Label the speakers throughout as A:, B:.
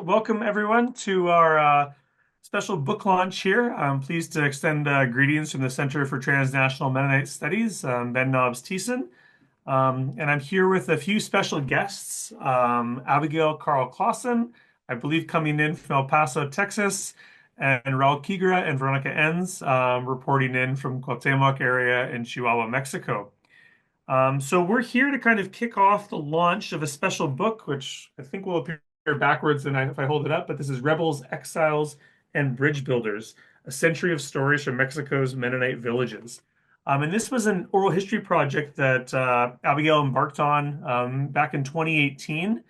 A: welcome everyone to our special book launch here. I'm pleased to extend greetings from the Center for Transnational Mennonite Studies, Ben Nobbs-Thiessen. And I'm here with a few special guests, Abigail Carl-Klassen, I believe coming in from El Paso, Texas, and Raul Kigra and Veronica Enns, reporting in from Cuauhtemoc area in Chihuahua, Mexico. So we're here to kind of kick off the launch of a special book, which I think will appear backwards if I hold it up, but this is Rebels, Exiles, and Bridge Builders, A Century of Stories from Mexico's Mennonite Villages. And this was an oral history project that Abigail embarked on back in 2018.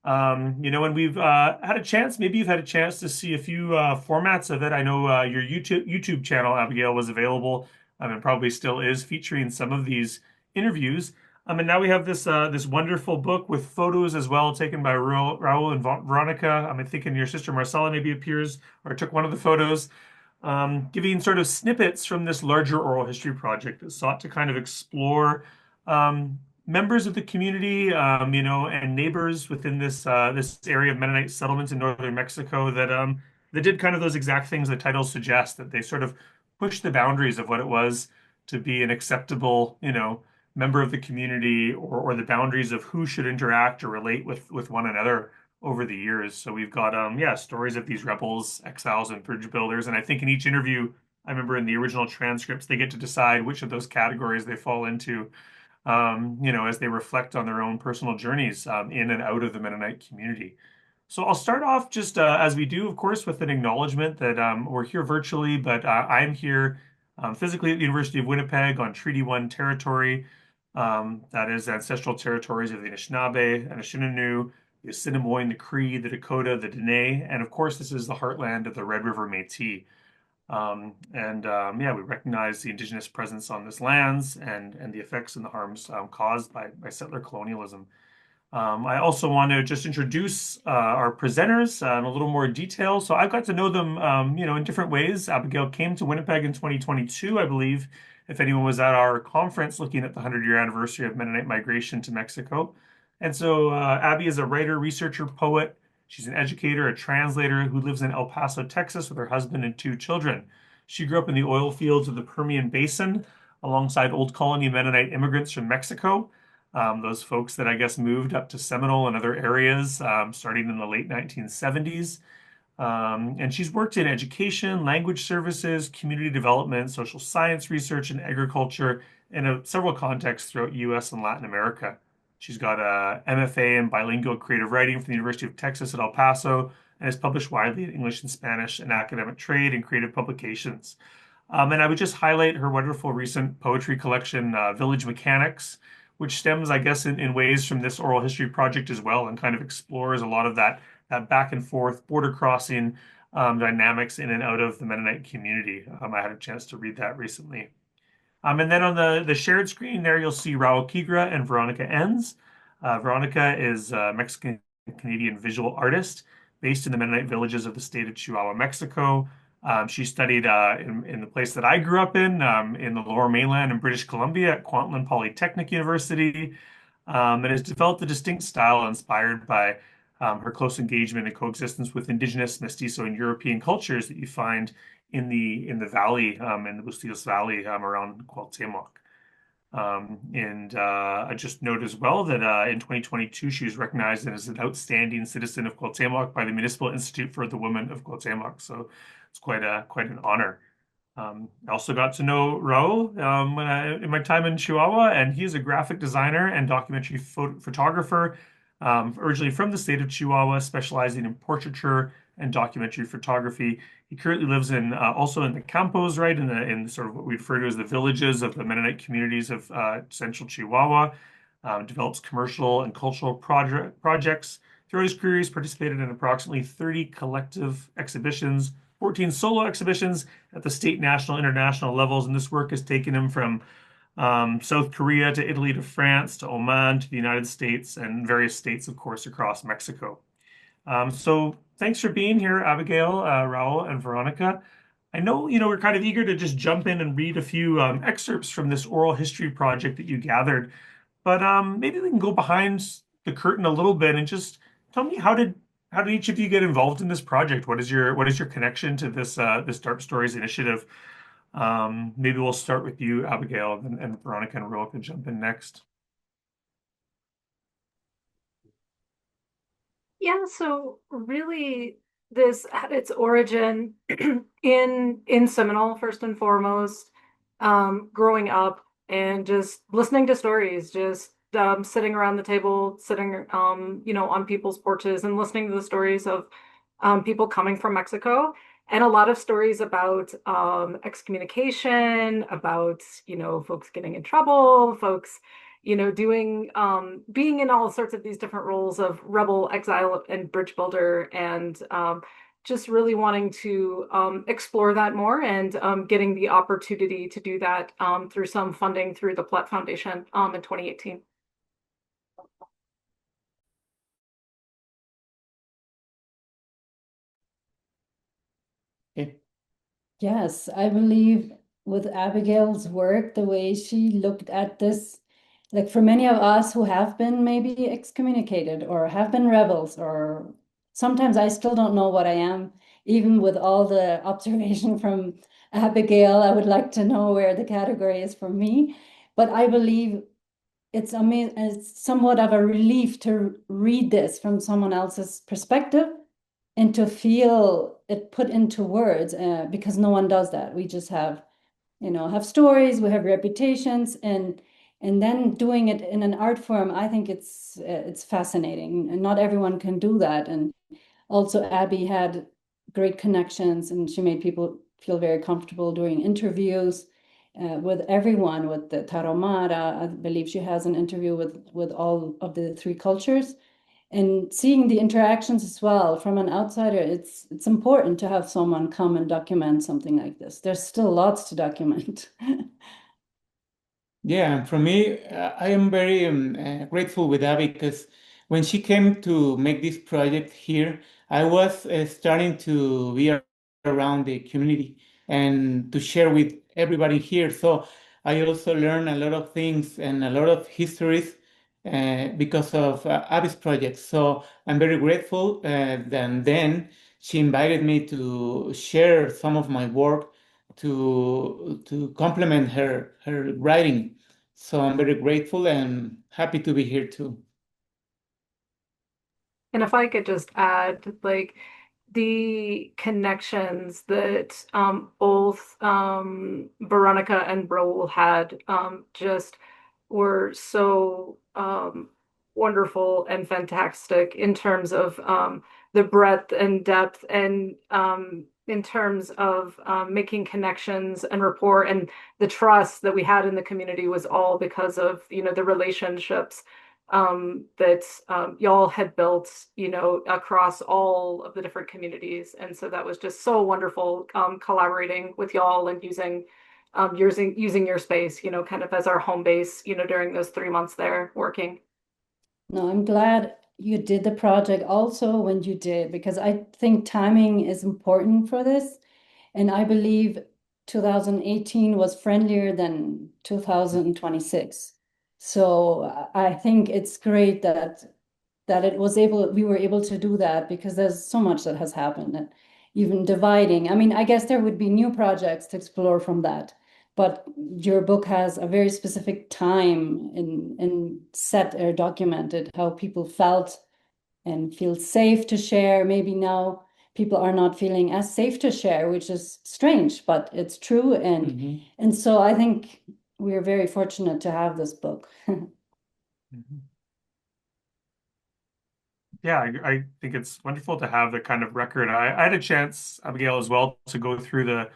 A: And we've had a chance, maybe you've had a chance to see a few formats of it. I know your YouTube channel, Abigail, was available and probably still is, featuring some of these interviews. And now we have this wonderful book with photos as well, taken by Raul and Veronica. I'm thinking your sister Marcella maybe appears or took one of the photos, giving sort of snippets from this larger oral history project that sought to kind of explore members of the community, and neighbors within this area of Mennonite settlements in northern Mexico that did kind of those exact things the title suggests, that they sort of pushed the boundaries of what it was to be an acceptable, member of the community, or the boundaries of who should interact or relate with one another over the years. So we've got stories of these rebels, exiles, and bridge builders. And I think in each interview, I remember in the original transcripts, they get to decide which of those categories they fall into, as they reflect on their own personal journeys in and out of the Mennonite community. So I'll start off just as we do, of course, with an acknowledgement that we're here virtually, but I'm here physically at the University of Winnipeg on Treaty 1 territory. That is ancestral territories of the Anishinaabe, Anishinaabe, the Assiniboine, the Cree, the Dakota, the Dene, and of course, this is the heartland of the Red River Métis. We recognize the Indigenous presence on this lands and the effects and the harms caused by settler colonialism. I also want to just introduce our presenters in a little more detail. So I've got to know them, in different ways. Abigail came to Winnipeg in 2022, I believe, if anyone was at our conference looking at the 100-year anniversary of Mennonite migration to Mexico. And so Abby is a writer, researcher, poet. She's an educator, a translator who lives in El Paso, Texas, with her husband and two children. She grew up in the oil fields of the Permian Basin alongside Old Colony Mennonite immigrants from Mexico. Those folks that I guess moved up to Seminole and other areas starting in the late 1970s. And she's worked in education, language services, community development, social science research, and agriculture in several contexts throughout US and Latin America. She's got a MFA in bilingual creative writing from the University of Texas at El Paso and has published widely in English and Spanish in academic trade and creative publications. And I would just highlight her wonderful recent poetry collection, Village Mechanics, which stems, I guess, in ways from this oral history project as well, and kind of explores a lot of that back and forth border crossing dynamics in and out of the Mennonite community. I had a chance to read that recently. And then on the shared screen there, you'll see Raul Kigra and Veronica Enns. Veronica is a Mexican-Canadian visual artist based in the Mennonite villages of the state of Chihuahua, Mexico. She studied in the place that I grew up in the Lower Mainland in British Columbia at Kwantlen Polytechnic University, and has developed a distinct style inspired by her close engagement and coexistence with Indigenous, Mestizo, and European cultures that you find in the valley, in the Bustillos Valley around Cuauhtemoc. I just note as well that in 2022, she was recognized as an outstanding citizen of Cuauhtemoc by the Municipal Institute for the Women of Cuauhtemoc. So it's quite an honor. I also got to know Raul in my time in Chihuahua, and he is a graphic designer and documentary photographer, originally from the state of Chihuahua, specializing in portraiture and documentary photography. He currently lives also in the Campos, right, in sort of what we refer to as the villages of the Mennonite communities of central Chihuahua. Develops commercial and cultural projects. Throughout his career, he's participated in approximately 30 collective exhibitions, 14 solo exhibitions at the state, national, international levels, and this work has taken him from South Korea to Italy to France to Oman to the United States and various states, of course, across Mexico. So thanks for being here, Abigail, Raul, and Veronica. I know, we're kind of eager to just jump in and read a few excerpts from this oral history project that you gathered, but maybe we can go behind the curtain a little bit and just tell me, how did how did each of you get involved in this project? What is your connection to this Dark Stories initiative? Maybe we'll start with you, Abigail, and Veronica and Roel can jump in next.
B: Yeah, so really this had its origin in Seminole first and foremost, growing up and just listening to stories, just sitting around the table, sitting on people's porches and listening to the stories of people coming from Mexico and a lot of stories about excommunication, about folks getting in trouble, folks doing being in all sorts of these different roles of rebel, exile, and bridge builder, and just really wanting to explore that more and getting the opportunity to do that through some funding through the Platt Foundation in 2018.
C: Okay.
D: Yes, I believe with Abigail's work, the way she looked at this, like for many of us who have been maybe excommunicated or have been rebels, or sometimes I still don't know what I am, even with all the observation from Abigail, I would like to know where the category is for me. But I believe it's amazing, it's somewhat of a relief to read this from someone else's perspective and to feel it put into words, because no one does that. We just have stories, we have reputations, and then doing it in an art form, I think it's fascinating, and not everyone can do that. And also Abby had great connections, and she made people feel very comfortable doing interviews with everyone, with the Tarahumara. I believe she has an interview with all of the three cultures, and seeing the interactions as well from an outsider. It's important to have someone come and document something like this. There's still lots to document.
C: Yeah, and for me, I am very grateful with Abby because when she came to make this project here, I was starting to be around the community and to share with everybody here. So I also learned a lot of things and a lot of histories because of Abby's project. So I'm very grateful. Then she invited me to share some of my work to complement her writing. So I'm very grateful and happy to be here too.
B: And if I could just add, like, the connections that both Veronica and Raul had just were so wonderful and fantastic in terms of the breadth and depth, and in terms of making connections and rapport, and the trust that we had in the community was all because of the relationships that y'all had built, across all of the different communities. And so that was just so wonderful, collaborating with y'all and using your space, kind of as our home base, during those 3 months there working.
D: No, I'm glad you did the project also when you did, because I think timing is important for this. And I believe 2018 was friendlier than 2026. So I think it's great that we were able to do that, because there's so much that has happened, and even dividing. I mean, I guess there would be new projects to explore from that, but your book has a very specific time in set or documented how people felt and feel safe to share. Maybe now people are not feeling as safe to share, which is strange, but it's true. And
C: Mhm.
D: and so I think we're very fortunate to have this book.
A: Mhm. Yeah, I think it's wonderful to have the kind of record. I had a chance, Abigail, as well, to go through the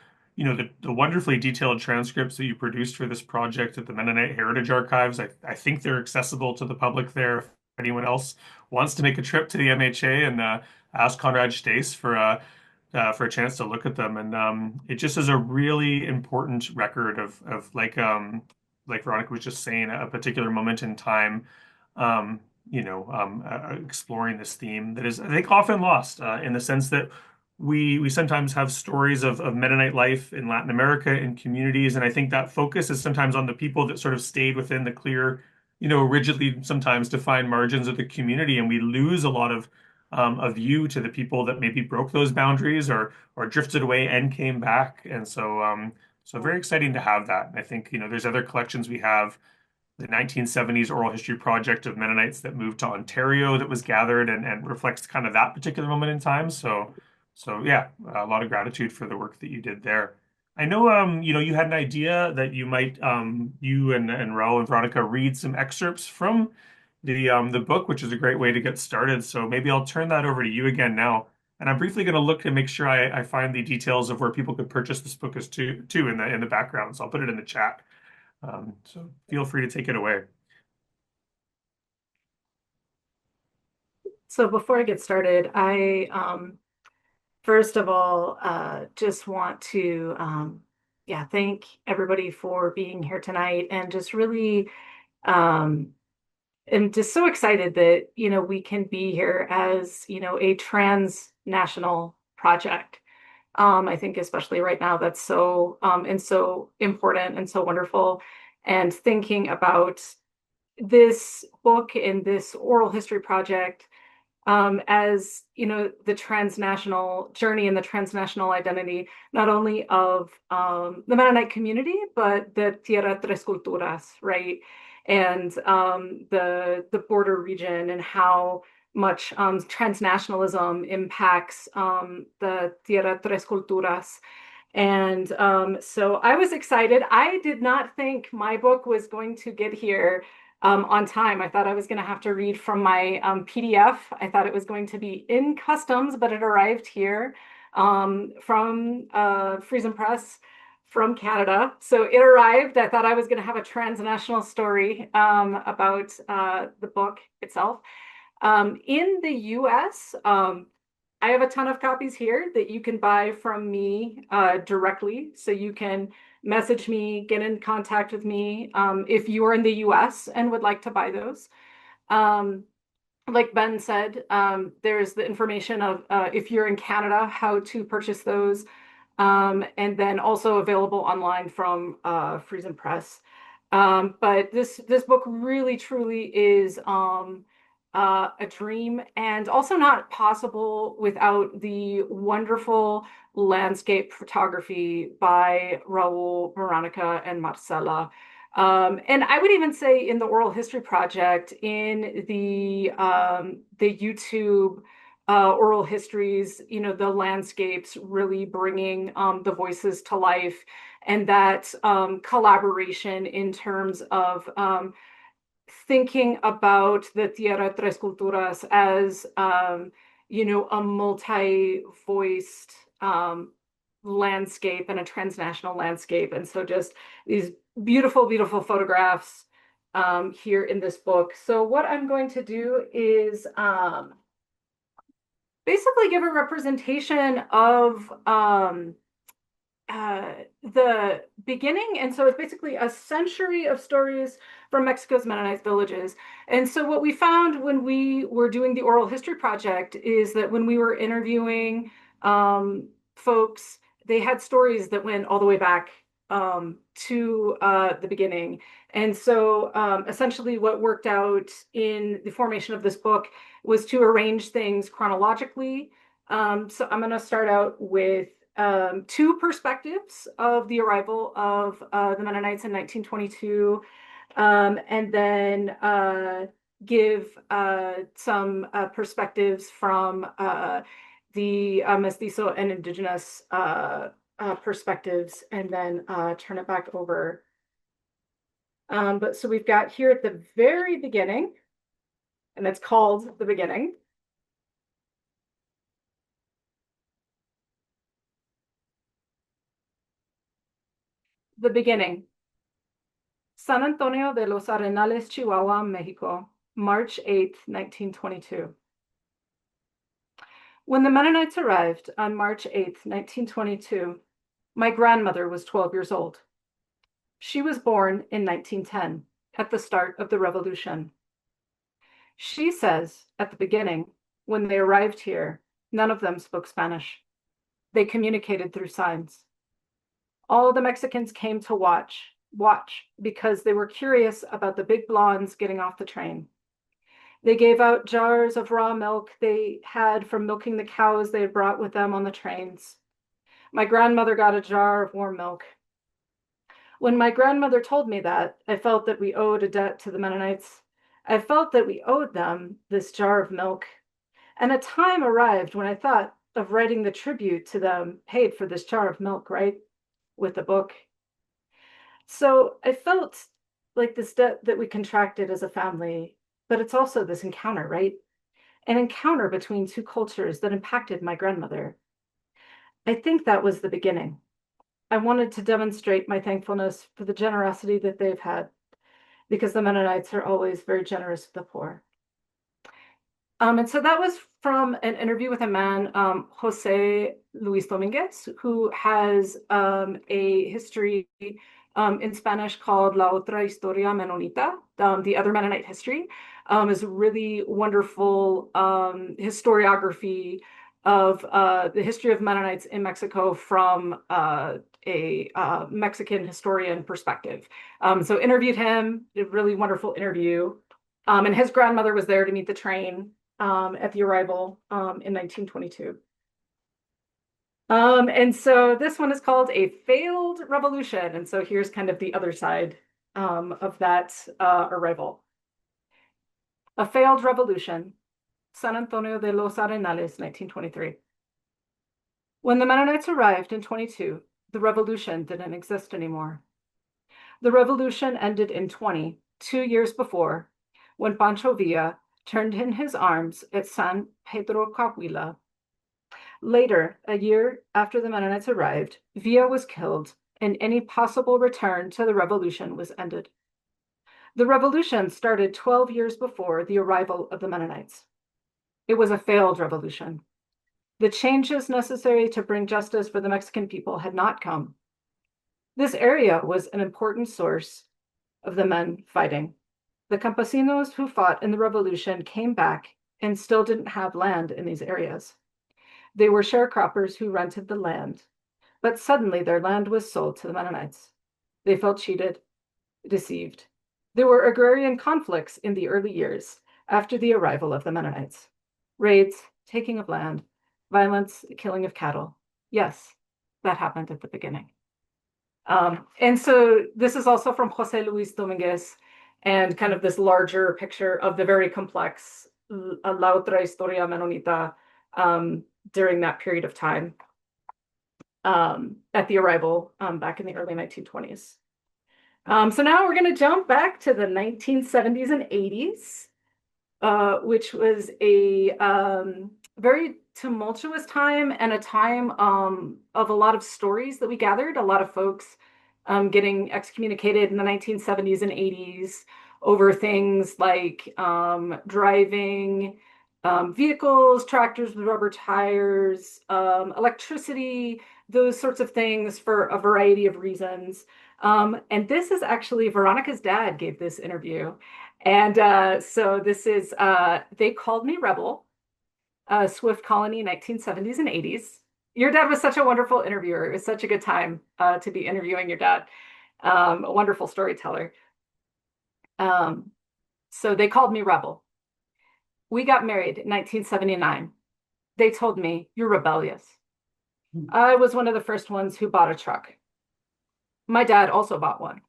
A: wonderfully detailed transcripts that you produced for this project at the Mennonite Heritage Archives. I think they're accessible to the public there if anyone else wants to make a trip to the MHA and ask Conrad Stace for a chance to look at them. And it just is a really important record of like Veronica was just saying, a particular moment in time. Um, exploring this theme that is, I think, often lost in the sense that we sometimes have stories of Mennonite life in Latin America in communities, and I think that focus is sometimes on the people that sort of stayed within the clear, rigidly sometimes defined margins of the community, and we lose a lot of of you to the people that maybe broke those boundaries or drifted away and came back. And so very exciting to have that. And I think, there's other collections we have, the 1970s Oral History Project of Mennonites that moved to Ontario that was gathered and reflects kind of that particular moment in time. So yeah, a lot of gratitude for the work that you did there. I know, you had an idea that you might, you and Raul and Veronica read some excerpts from the book, which is a great way to get started. So maybe I'll turn that over to you again now. And I'm briefly going to look and make sure I find the details of where people could purchase this book as too in the background. So I'll put it in the chat. So feel free to take it away.
B: So before I get started, I first of all just want to thank everybody for being here tonight, and just really am just so excited that we can be here as a transnational project. I think especially right now that's so and so important and so wonderful, and thinking about this book and this oral history project as the transnational journey and the transnational identity, not only of the Mennonite community, but the Tierra Tres Culturas, right? And the border region, and how much transnationalism impacts the Tierra Tres Culturas. And so I was excited. I did not think my book was going to get here on time. I thought I was going to have to read from my PDF. I thought it was going to be in customs, but it arrived here from Friesen Press from Canada. So it arrived. I thought I was going to have a transnational story about the book itself. In the US, I have a ton of copies here that you can buy from me directly. So you can message me, get in contact with me if you are in the US and would like to buy those. Like Ben said, there's the information of if you're in Canada, how to purchase those, and then also available online from Friesen Press. But this book really truly is a dream, and also not possible without the wonderful landscape photography by Raul, Veronica, and Marcela. And I would even say in the Oral History Project, in the YouTube oral histories, the landscapes really bringing the voices to life, and that collaboration in terms of thinking about the Tierra Tres Culturas as, a multi-voiced landscape and a transnational landscape. And so just these beautiful, beautiful photographs here in this book. So what I'm going to do is basically give a representation of the beginning. And so it's basically a century of stories from Mexico's Mennonite villages. And so what we found when we were doing the Oral History Project is that when we were interviewing folks, they had stories that went all the way back to the beginning. And so essentially what worked out in the formation of this book was to arrange things chronologically. So I'm going to start out with two perspectives of the arrival of the Mennonites in 1922, and then give some perspectives from the Mestizo and Indigenous perspectives, and then turn it back over. But so we've got here at the very beginning, and it's called The Beginning. The Beginning. San Antonio de los Arenales, Chihuahua, Mexico, March 8th, 1922. When the Mennonites arrived on March 8th, 1922, my grandmother was 12 years old. She was born in 1910, at the start of the revolution. She says, at the beginning, when they arrived here, none of them spoke Spanish. They communicated through signs. All the Mexicans came to watch because they were curious about the big blondes getting off the train. They gave out jars of raw milk they had from milking the cows they had brought with them on the trains. My grandmother got a jar of warm milk. When my grandmother told me that, I felt that we owed a debt to the Mennonites. I felt that we owed them this jar of milk. And a time arrived when I thought of writing the tribute to them paid for this jar of milk, right? With the book. So I felt like this debt that we contracted as a family, but it's also this encounter, right? An encounter between two cultures that impacted my grandmother. I think that was the beginning. I wanted to demonstrate my thankfulness for the generosity that they've had, because the Mennonites are always very generous with the poor. And so that was from an interview with a man, Jose Luis Dominguez, who has a history in Spanish called La Otra Historia Mennonita, the other Mennonite history, is a really wonderful historiography of the history of Mennonites in Mexico from a Mexican historian perspective. So interviewed him, a really wonderful interview. And his grandmother was there to meet the train at the arrival in 1922. And so this one is called A Failed Revolution. And so here's kind of the other side of that arrival. A Failed Revolution, San Antonio de los Arenales, 1923. When the Mennonites arrived in 22, the revolution didn't exist anymore. The revolution ended in 20, 2 years before, when Pancho Villa turned in his arms at San Pedro Coahuila. Later, a year after the Mennonites arrived, Villa was killed, and any possible return to the revolution was ended. The revolution started 12 years before the arrival of the Mennonites. It was a failed revolution. The changes necessary to bring justice for the Mexican people had not come. This area was an important source of the men fighting. The campesinos who fought in the revolution came back and still didn't have land in these areas. They were sharecroppers who rented the land, but suddenly their land was sold to the Mennonites. They felt cheated, deceived. There were agrarian conflicts in the early years after the arrival of the Mennonites. Raids, taking of land, violence, killing of cattle. Yes, that happened at the beginning. And so this is also from Jose Luis Dominguez, and kind of this larger picture of the very complex La Otra Historia Mennonita during that period of time at the arrival back in the early 1920s. So now we're going to jump back to the 1970s and 80s, which was a very tumultuous time, and a time of a lot of stories that we gathered, a lot of folks getting excommunicated in the 1970s and 80s over things like driving vehicles, tractors with rubber tires, electricity, those sorts of things for a variety of reasons. And this is actually Veronica's dad gave this interview. And so this is, They Called Me Rebel, Swift Colony, 1970s and 80s. Your dad was such a wonderful interviewer. It was such a good time to be interviewing your dad. A wonderful storyteller. So They Called Me Rebel. We got married in 1979. They told me, "You're rebellious." I was one of the first ones who bought a truck. My dad also bought one.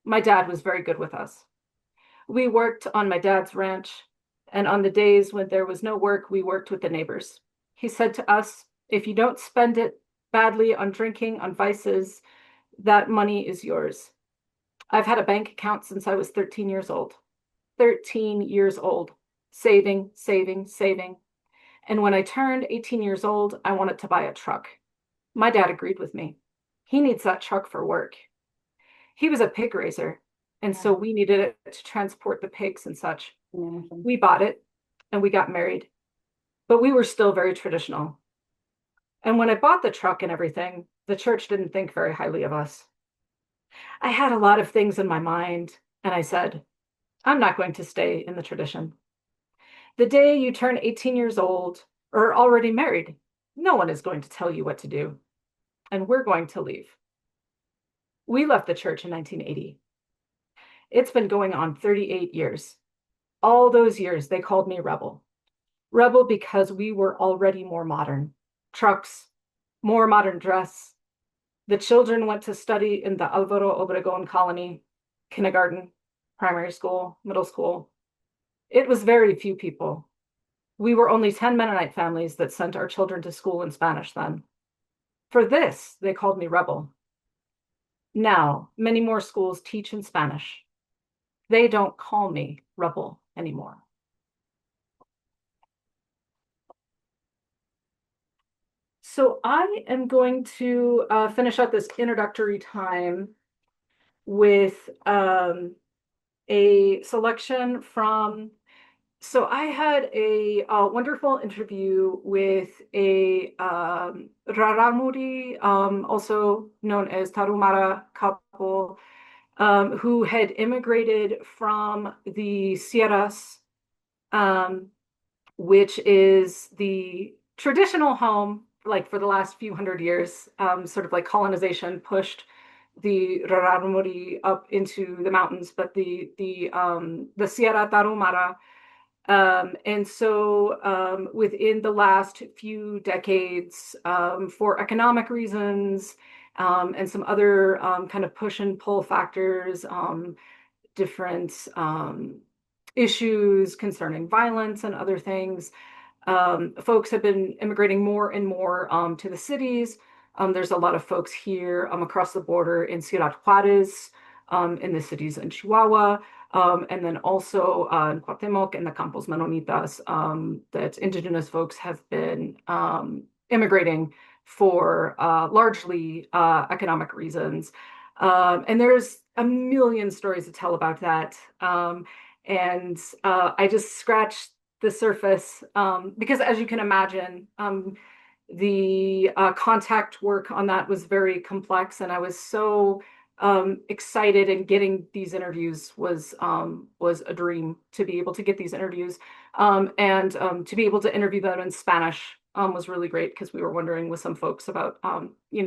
B: My dad was very good with us. We worked on my dad's ranch, and on the days when there was no work, we worked with the neighbors. He said to us, "If you don't spend it badly on drinking, on vices, that money is yours." I've had a bank account since I was 13 years old. 13 years old. Saving, saving, saving. And when I turned 18 years old, I wanted to buy a truck. My dad agreed with me. He needs that truck for work. He was a pig raiser, and so we needed it to transport the pigs and such. We bought it, and we got married. But we were still very traditional. And when I bought the truck and everything, the church didn't think very highly of us. I had a lot of things in my mind, and I said, I'm not going to stay in the tradition. The day you turn 18 years old or already married, no one is going to tell you what to do, and we're going to leave. We left the church in 1980. It's been going on 38 years. All those years, they called me rebel. Rebel because we were already more modern. Trucks, more modern dress. The children went to study in the Alvaro Obregón colony, kindergarten, primary school, middle school. It was very few people. We were only 10 Mennonite families that sent our children to school in Spanish then. For this, they called me rebel. Now, many more schools teach in Spanish. They don't call me rebel anymore. So I am going to finish up this introductory time with a selection from, so I had a wonderful interview with a Rarámuri, also known as Tarahumara couple, who had immigrated from the Sierras, which is the traditional home, like for the last few hundred years, sort of like colonization pushed the Rarámuri up into the mountains, but the Sierra Tarahumara. And so within the last few decades, for economic reasons and some other kind of push and pull factors, different issues concerning violence and other things, folks have been immigrating more and more to the cities. There's a lot of folks here across the border in Ciudad Juarez, in the cities in Chihuahua, and then also in Cuauhtemoc and the Campos Mennonitas, that indigenous folks have been immigrating for largely economic reasons. And there's a million stories to tell about that. And I just scratched the surface because, as you can imagine, the contact work on that was very complex, and I was so excited, and getting these interviews was a dream to be able to get these interviews, and to be able to interview them in Spanish was really great, because we were wondering with some folks about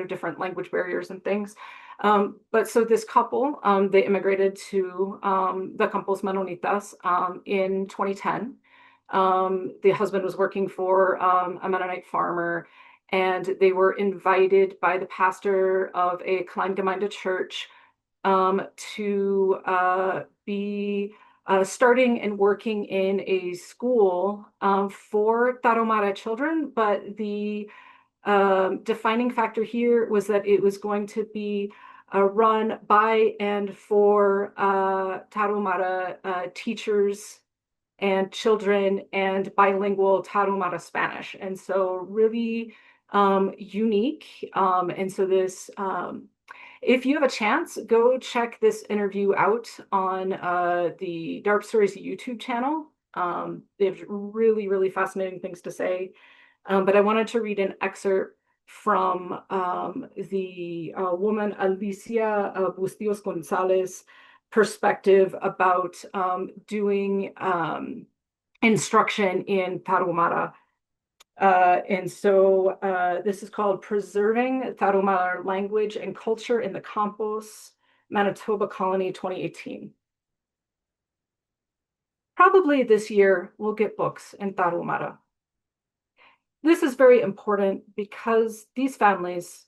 B: different language barriers and things. But so this couple, they immigrated to the Campos Mennonitas in 2010. The husband was working for a Mennonite farmer, and they were invited by the pastor of a Kleingemeinde church to be starting and working in a school for Tarahumara children. But the defining factor here was that it was going to be run by and for Tarahumara teachers and children, and bilingual Tarahumara Spanish. And so really unique. And so this, if you have a chance, go check this interview out on the Dark Stories YouTube channel. They have really, really fascinating things to say. But I wanted to read an excerpt from the woman Alicia Bustillos Gonzalez perspective about doing instruction in Tarahumara. And so this is called Preserving Tarahumara Language and Culture in the Campos, Manitoba Colony, 2018. Probably this year we'll get books in Tarahumara. This is very important because these families,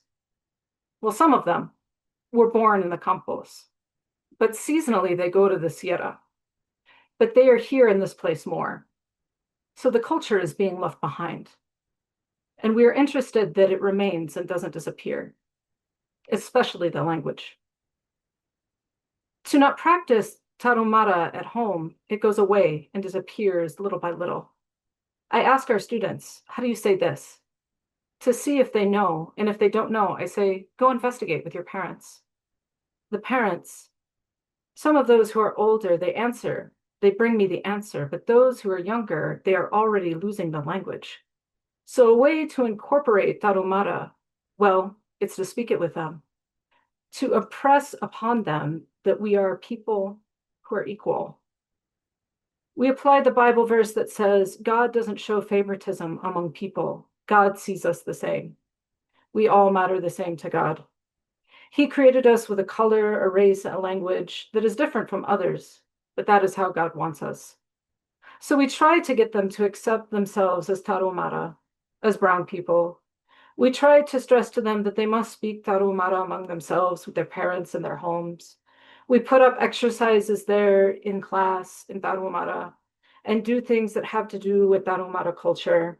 B: well, some of them were born in the Campos, but seasonally they go to the Sierra. But they are here in this place more. So the culture is being left behind. And we are interested that it remains and doesn't disappear, especially the language. To not practice Tarahumara at home, it goes away and disappears little by little. I ask our students, how do you say this? To see if they know, and if they don't know, I say, go investigate with your parents. The parents, some of those who are older, they answer, they bring me the answer, but those who are younger, they are already losing the language. So a way to incorporate Tarahumara, well, it's to speak it with them, to impress upon them that we are people who are equal. We apply the Bible verse that says, God doesn't show favoritism among people. God sees us the same. We all matter the same to God. He created us with a color, a race, a language that is different from others, but that is how God wants us. So we try to get them to accept themselves as Tarahumara, as brown people. We try to stress to them that they must speak Tarahumara among themselves with their parents in their homes. We put up exercises there in class in Tarahumara and do things that have to do with Tarahumara culture.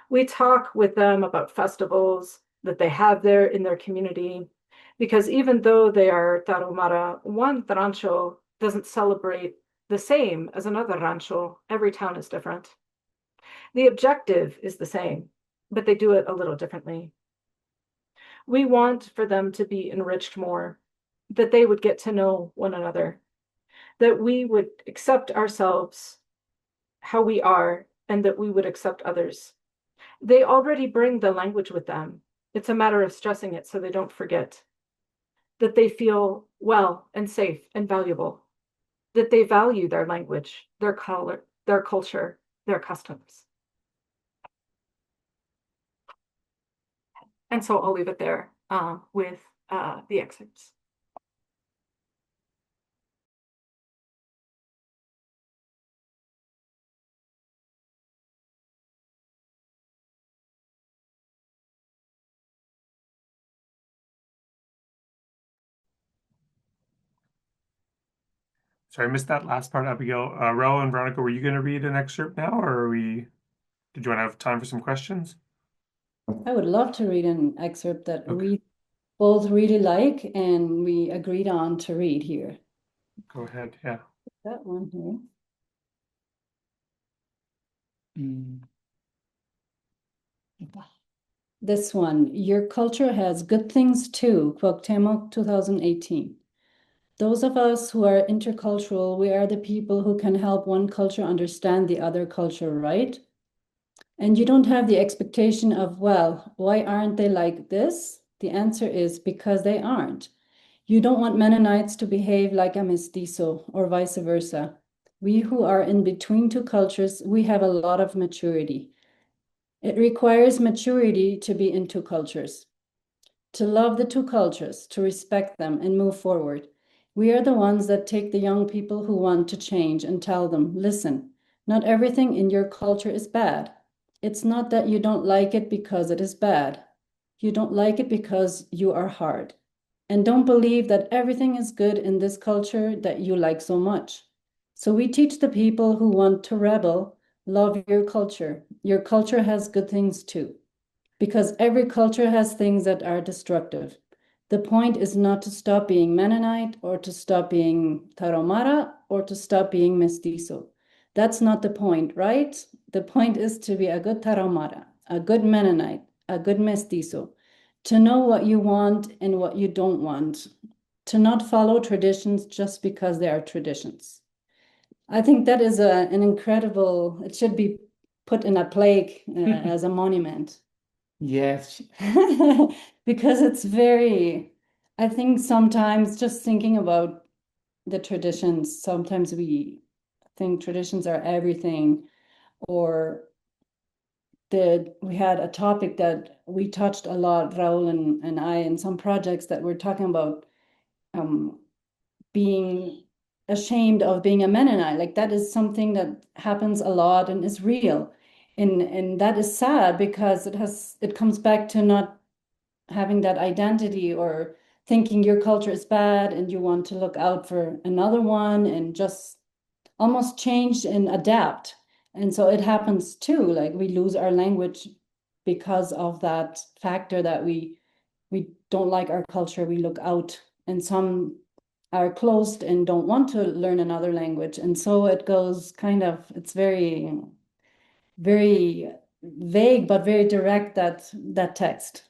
B: We talk with them about festivals that they have there in their community, because even though they are Tarahumara, one rancho doesn't celebrate the same as another rancho. Every town is different. The objective is the same, but they do it a little differently. We want for them to be enriched more, that they would get to know one another, that we would accept ourselves how we are, and that we would accept others. They already bring the language with them. It's a matter of stressing it so they don't forget, that they feel well and safe and valuable, that they value their language, their color, their culture, their customs. And so I'll leave it there with the excerpts.
A: Sorry, I missed that last part, Abigail. Ro and Veronica, were you going to read an excerpt now, or did you want to have time for some questions?
D: I would love to read an excerpt that
A: Okay.
D: we both really like and we agreed on to read here.
A: Go ahead. Yeah.
D: That one here. This one, your culture has good things too, Cuauhtemoc 2018. Those of us who are intercultural, we are the people who can help one culture understand the other culture, right? And you don't have the expectation of, well, why aren't they like this? The answer is because they aren't. You don't want Mennonites to behave like a Mestizo or vice versa. We who are in between two cultures, we have a lot of maturity. It requires maturity to be in two cultures, to love the two cultures, to respect them and move forward. We are the ones that take the young people who want to change and tell them, listen, not everything in your culture is bad. It's not that you don't like it because it is bad. You don't like it because you are hard. And don't believe that everything is good in this culture that you like so much. So we teach the people who want to rebel, love your culture. Your culture has good things too, because every culture has things that are destructive. The point is not to stop being Mennonite or to stop being Tarahumara or to stop being Mestizo. That's not the point, right? The point is to be a good Tarahumara, a good Mennonite, a good Mestizo, to know what you want and what you don't want, to not follow traditions just because they are traditions. I think that is an incredible, it should be put in a plaque as a monument.
C: Yes.
D: Because it's very, I think sometimes just thinking about the traditions, sometimes we think traditions are everything, or we had a topic that we touched a lot, Raul and I, in some projects that we're talking about being ashamed of being a Mennonite. Like that is something that happens a lot and is real. And that is sad because it comes back to not having that identity or thinking your culture is bad and you want to look out for another one and just almost change and adapt. And so it happens too, like we lose our language because of that factor that we don't like our culture, we look out, and some are closed and don't want to learn another language. And so it goes kind of, it's very, very vague, but very direct, that text.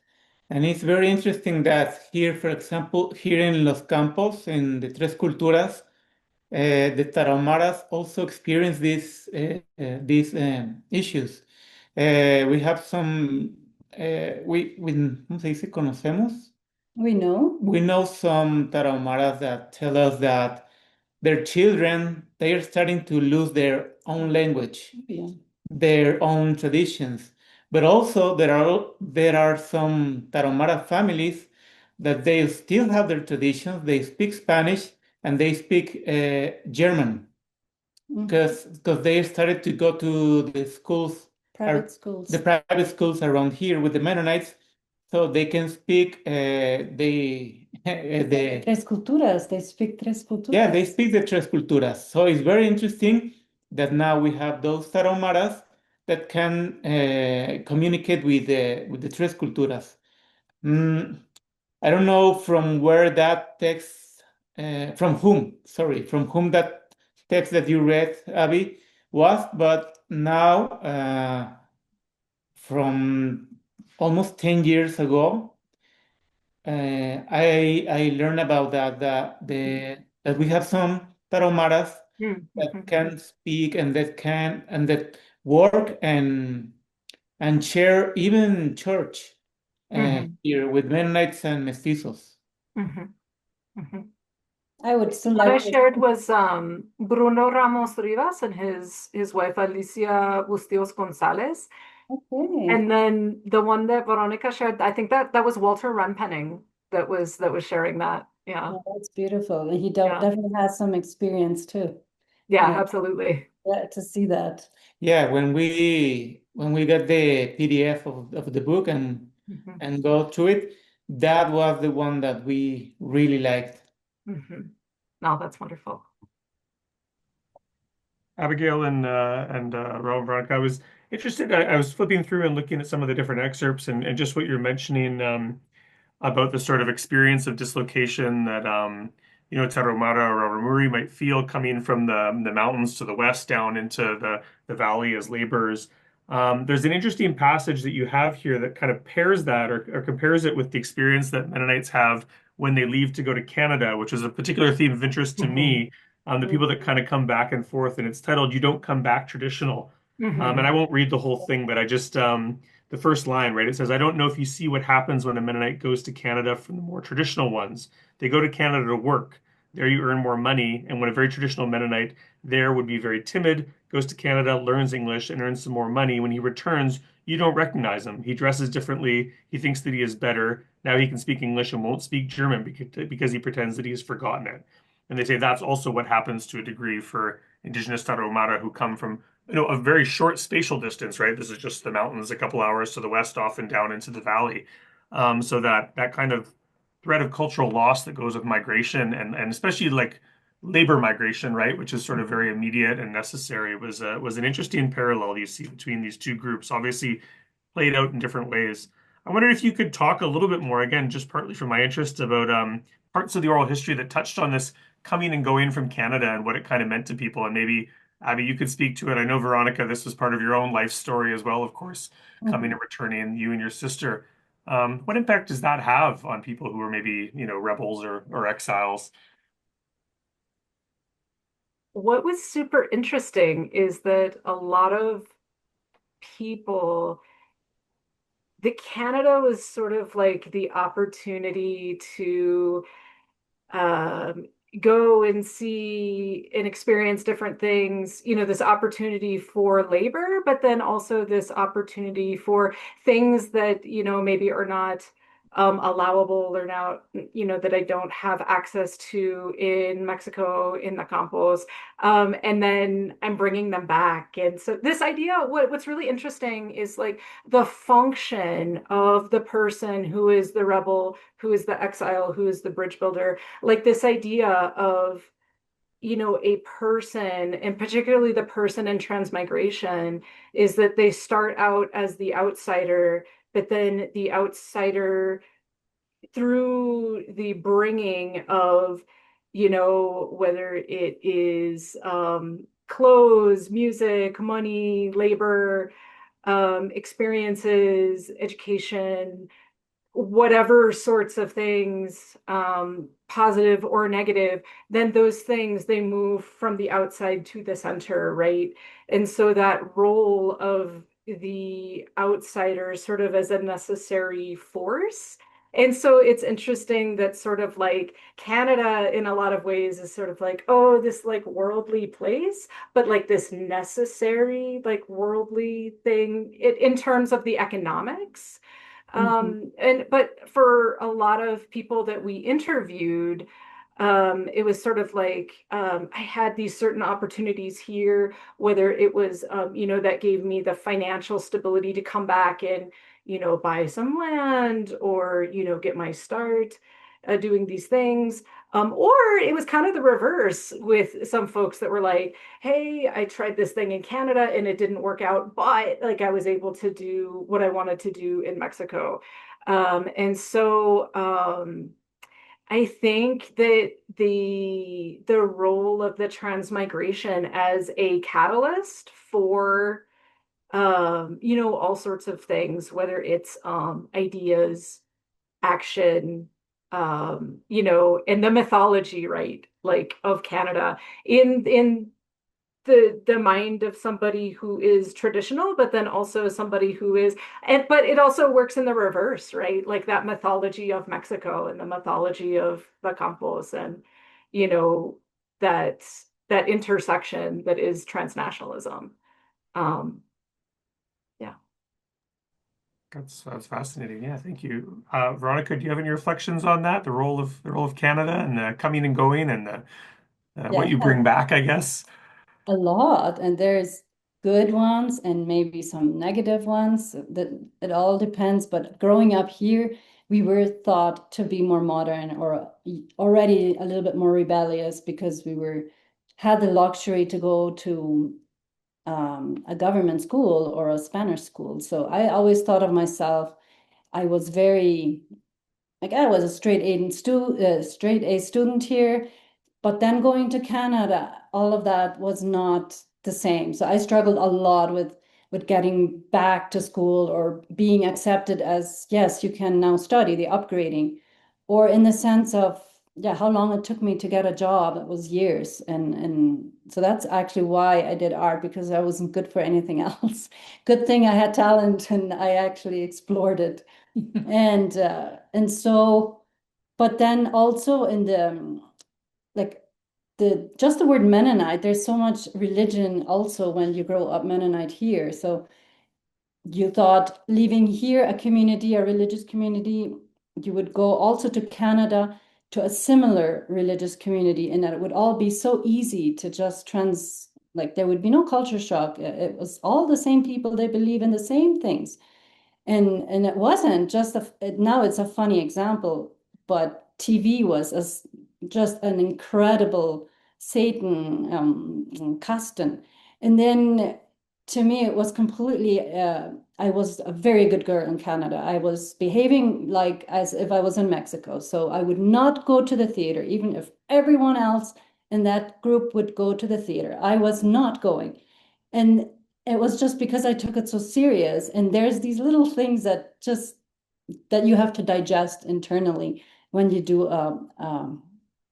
C: And it's very interesting that here, for example, here in Los Campos, in the Tres Culturas, the Tarahumaras also experience these issues. We have some, ¿cómo se dice? Conocemos.
D: We know
C: Some Tarahumaras that tell us that their children, they are starting to lose their own language,
D: yeah.
C: their own traditions. But also there are some Tarahumara families that they still have their traditions. They speak Spanish and they speak German. because they started to go to the schools,
D: Private
C: the
D: schools.
C: private schools around here with the Mennonites, so they can speak the
D: Tres Culturas. They speak Tres
C: yeah, they
D: Culturas.
C: speak the Tres Culturas. So it's very interesting that now we have those tarahumaras that can communicate with the Tres Culturas. Mm, I don't know from where that text, from whom that text that you read, Abby, was, but now, from almost 10 years ago, I learned about that we have some tarahumaras that
B: Mm-hmm.
C: can speak and that work and share even church
B: Mm-hmm.
C: here with Mennonites and Mestizos.
B: Mm-hmm. Mm-hmm.
D: I would still
B: What I
D: like to.
B: shared was Bruno Ramos Rivas and his wife Alicia Bustillos Gonzalez.
D: Okay.
B: And then the one that Veronica shared, I think that was Walter Runpenning that was sharing that. Yeah.
D: Yeah, that's beautiful. And he
B: Yeah.
D: definitely has some experience too.
B: Yeah,
D: Uh,
B: absolutely.
D: yeah, to see that.
C: Yeah, when we got the PDF of the book
B: Hmm.
C: and go through it, that was the one that we really liked.
B: Hmm. No, that's wonderful.
A: Abigail and Rowan Veronica, I was interested. I was flipping through and looking at some of the different excerpts and just what you're mentioning. About the sort of experience of dislocation that Tarahumara or Rarámuri might feel coming from the mountains to the west down into the valley as laborers. There's an interesting passage that you have here that kind of pairs that or compares it with the experience that Mennonites have when they leave to go to Canada, which is a particular theme of interest to
B: Hmm.
A: me. The people that kind of come back and forth, and it's titled "You Don't Come Back Traditional." And
B: Hmm.
A: I won't read the whole thing, but I just the first line, right? It says, I don't know if you see what happens when a Mennonite goes to Canada from the more traditional ones. They go to Canada to work. There you earn more money. And when a very traditional Mennonite there would be very timid, goes to Canada, learns English, and earns some more money, when he returns, you don't recognize him. He dresses differently. He thinks that he is better. Now he can speak English and won't speak German because he pretends that he has forgotten it. And they say that's also what happens to a degree for indigenous Tarahumara who come from a very short spatial distance, right? This is just the mountains a couple hours to the west, off and down into the valley. So that kind of threat of cultural loss that goes with migration and especially like labor migration, right, which is sort of very immediate and necessary, was an interesting parallel you see between these two groups, obviously played out in different ways. I wonder if you could talk a little bit more, again, just partly from my interest, about parts of the oral history that touched on this coming and going from Canada and what it kind of meant to people, and maybe Abby, you could speak to it. I know, Veronica, this was part of your own life story as well, of course, coming
D: Mhm.
A: and returning, you and your sister. What impact does that have on people who are maybe, rebels or exiles?
B: What was super interesting is that a lot of people, the Canada was sort of like the opportunity to um, go and see and experience different things, this opportunity for labor, but then also this opportunity for things that, maybe are not allowable or now, that I don't have access to in Mexico, in the Campos. And then I'm bringing them back. And so this idea, what's really interesting is like the function of the person who is the rebel, who is the exile, who is the bridge builder, like this idea of a person, and particularly the person in transmigration, is that they start out as the outsider, but then the outsider, through the bringing of whether it is clothes, music, money, labor, experiences, education, whatever sorts of things, positive or negative, then those things, they move from the outside to the center, right? And so that role of the outsider sort of as a necessary force. And so it's interesting that sort of like Canada in a lot of ways is sort of like, oh, this like worldly place, but like this necessary, like worldly thing in terms of the economics.
D: Mhm.
B: But for a lot of people that we interviewed, It was sort of like I had these certain opportunities here, whether it was, that gave me the financial stability to come back and, buy some land or, get my start doing these things. Or it was kind of the reverse with some folks that were like, hey, I tried this thing in Canada and it didn't work out, but like I was able to do what I wanted to do in Mexico. I think that the role of the transmigration as a catalyst for all sorts of things, whether it's ideas, action, and the mythology, right, like of Canada in the mind of somebody who is traditional, but then also somebody who is, but it also works in the reverse, right? Like that mythology of Mexico and the mythology of the Campos and, you know, that that intersection that is transnationalism. Um, yeah.
A: That's fascinating. Yeah, thank you. Veronica, do you have any reflections on that? The role of Canada and the coming and going and what
D: Yeah,
A: you bring back, I guess.
D: a lot. And there's good ones and maybe some negative ones. That it all depends. But growing up here, we were thought to be more modern or already a little bit more rebellious because we had the luxury to go to a government school or a Spanish school. So I always thought of myself, I was very like I was a straight A student here, but then going to Canada, all of that was not the same. So I struggled a lot with getting back to school or being accepted as, yes, you can now study, the upgrading, or in the sense of, yeah, how long it took me to get a job. It was years. And so that's actually why I did art, because I wasn't good for anything else. Good thing I had talent and I actually explored it. And so, but then also in the like just the word Mennonite, there's so much religion also when you grow up Mennonite here. So you thought leaving here a community, a religious community, you would go also to Canada to a similar religious community, and that it would all be so easy to just like there would be no culture shock. It was all the same people, they believe in the same things. And it wasn't just now it's a funny example, but TV was just an incredible Satan Kasten. And then to me, it was completely, I was a very good girl in Canada. I was behaving like as if I was in Mexico. So I would not go to the theater, even if everyone else in that group would go to the theater. I was not going. And it was just because I took it so serious. And there's these little things that you have to digest internally when you do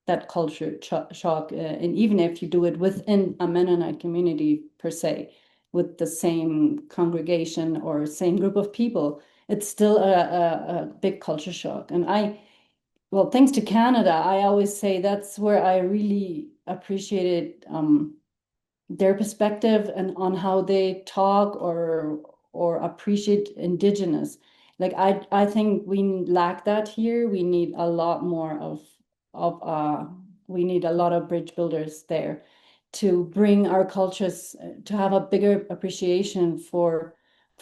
D: that culture shock. And even if you do it within a Mennonite community per se, with the same congregation or same group of people, it's still a big culture shock. And well, thanks to Canada, I always say that's where I really appreciated their perspective and on how they talk or appreciate Indigenous. Like I think we lack that here. We need a lot more of we need a lot of bridge builders there to bring our cultures to have a bigger appreciation for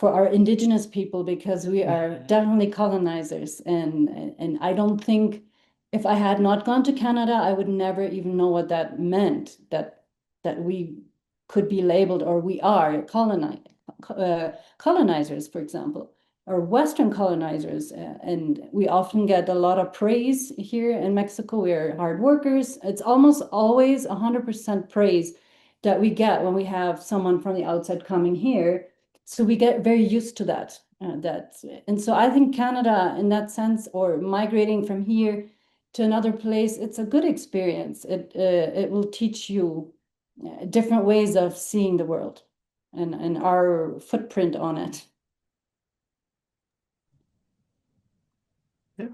D: our Indigenous people, because we are definitely colonizers. And I don't think if I had not gone to Canada, I would never even know what that meant, that we could be labeled, or we are colonizers, for example, or Western colonizers. And we often get a lot of praise here in Mexico. We are hard workers. It's almost always 100% praise that we get when we have someone from the outside coming here. So we get very used to that. And so I think Canada, in that sense, or migrating from here to another place, it's a good experience. It will teach you different ways of seeing the world and our footprint on it.
A: Yeah.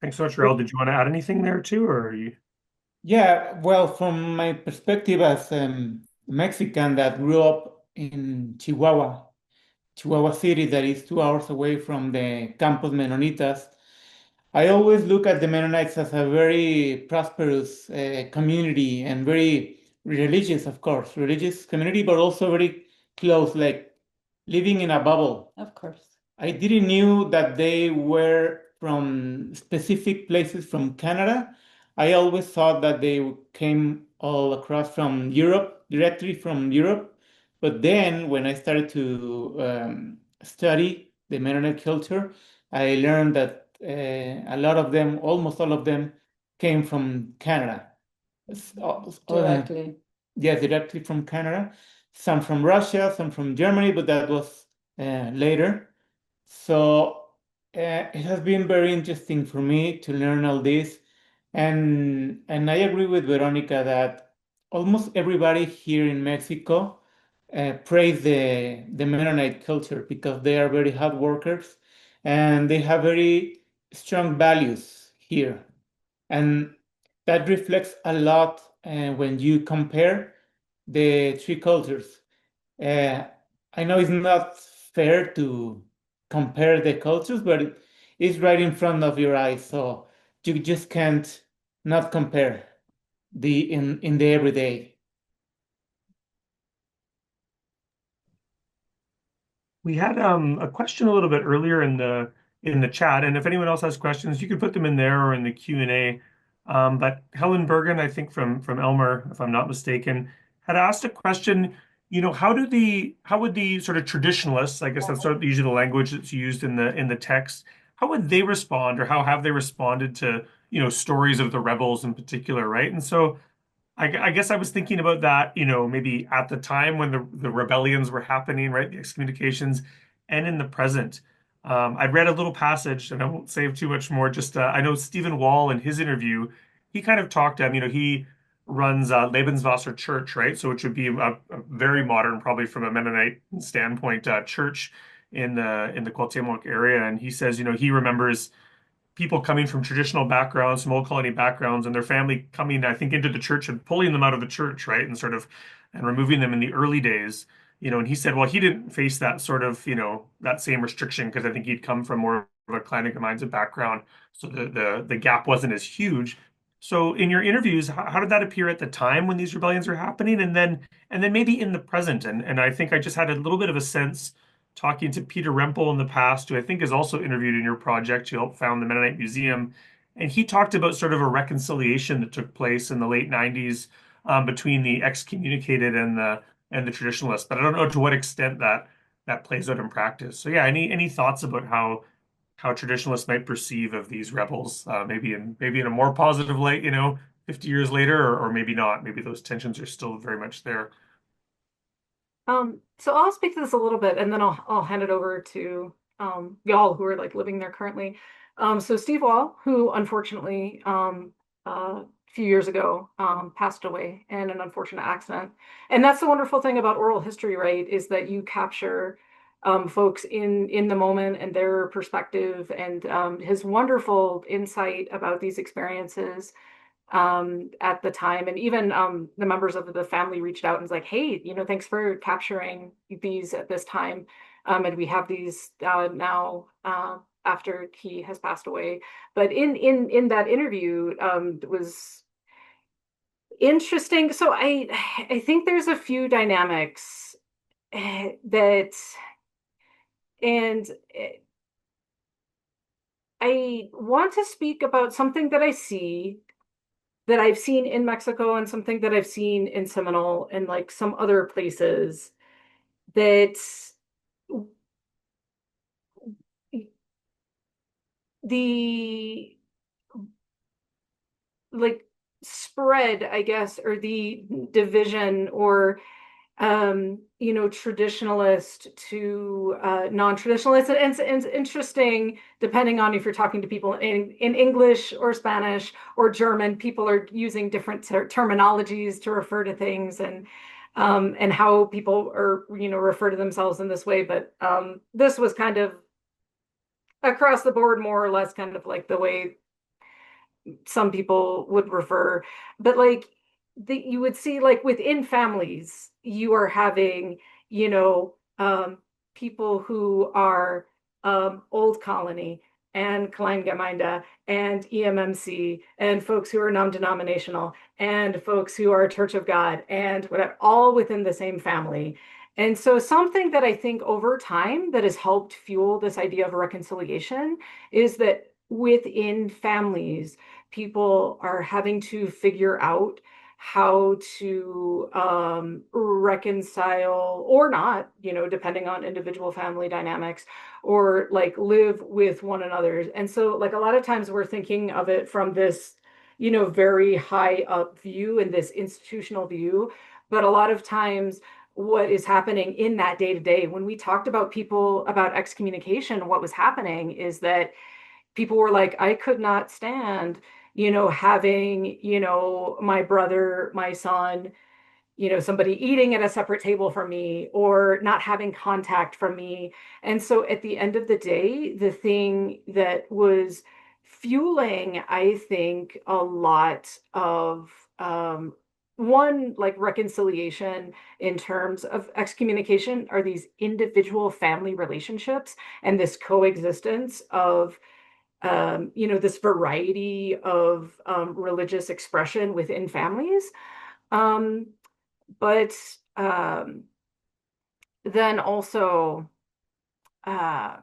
A: Thanks so much, Raul. Did you want to add anything there too, or are you?
C: Yeah, well, from my perspective as Mexican that grew up in Chihuahua City, that is 2 hours away from the Campos Mennonitas, I always look at the Mennonites as a very prosperous community and very religious, of course, religious community, but also very close, like living in a bubble.
D: Of course.
C: I didn't knew that they were from specific places from Canada. I always thought that they came all across from Europe, directly from Europe. But then when I started to study the Mennonite culture, I learned that a lot of them, almost all of them, came from Canada.
D: Directly.
C: Yes, directly from Canada. Some from Russia, some from Germany, but that was later. So it has been very interesting for me to learn all this. And I agree with Veronica that almost everybody here in Mexico praise the Mennonite culture because they are very hard workers and they have very strong values here. And that reflects a lot when you compare the three cultures. Uh, I know it's not fair to compare the cultures, but it's right in front of your eyes, so you just can't not compare in the everyday.
A: We had a question a little bit earlier in the chat, and if anyone else has questions, you could put them in there or in the Q&A. But Helen Bergen, I think from Elmer, if I'm not mistaken, had asked a question. How would the sort of traditionalists, I guess that's sort of usually the language that's used in the text, how would they respond, or how have they responded to stories of the rebels in particular, right? And so I guess I was thinking about that, maybe at the time when the rebellions were happening, right? The excommunications, and in the present. I read a little passage, and I won't say too much more. Just I know Stephen Wall in his interview, he kind of talked. He runs Lebenswasser Church, right? So which would be a very modern, probably from a Mennonite standpoint, church in the Cuauhtemoc area. And he says, he remembers people coming from traditional backgrounds, from old colony backgrounds, and their family coming, I think, into the church and pulling them out of the church, right? And removing them in the early days. And he said, well, he didn't face that sort of, that same restriction because I think he'd come from more of a clan-minded background. So the gap wasn't as huge. So in your interviews, how did that appear at the time when these rebellions were happening? And then maybe in the present. And I think I just had a little bit of a sense talking to Peter Rempel in the past, who I think is also interviewed in your project, who helped found the Mennonite Museum. And he talked about sort of a reconciliation that took place in the late 90s between the excommunicated and the traditionalists. But I don't know to what extent that plays out in practice. So yeah, any thoughts about how traditionalists might perceive of these rebels, maybe in a more positive light, 50 years later, or maybe not. Maybe those tensions are still very much there.
B: So I'll speak to this a little bit and then I'll hand it over to y'all who are like living there currently. So Steve Wall, who unfortunately a few years ago passed away in an unfortunate accident. And that's the wonderful thing about oral history, right, is that you capture folks in the moment and their perspective and his wonderful insight about these experiences at the time. And even the members of the family reached out and was like, hey, thanks for capturing these at this time. And we have these now after he has passed away. But in that interview, it was interesting. So I think there's a few dynamics that, and I want to speak about something that I've seen in Mexico and something that I've seen in Seminole and like some other places that the like spread, I guess, or the division or traditionalist to non-traditionalist. And it's interesting, depending on if you're talking to people in English or Spanish or German, people are using different terminologies to refer to things and how people are, refer to themselves in this way. But this was kind of across the board, more or less, kind of like the way some people would refer. But like you would see like within families, you are having, people who are old colony and Kleingemeinde and EMMC and folks who are non-denominational and folks who are Church of God and whatever, all within the same family. And so something that I think over time that has helped fuel this idea of reconciliation is that within families, people are having to figure out how to reconcile or not, depending on individual family dynamics, or like live with one another. And so like a lot of times we're thinking of it from this, very high up view and this institutional view. But a lot of times what is happening in that day to day, when we talked about people about excommunication, what was happening is that people were like, I could not stand, having, my brother, my son, somebody eating at a separate table from me or not having contact from me. And so at the end of the day, the thing that was fueling, I think, a lot of one, like reconciliation in terms of excommunication are these individual family relationships and this coexistence of this variety of religious expression within families. Um, but then also, uh,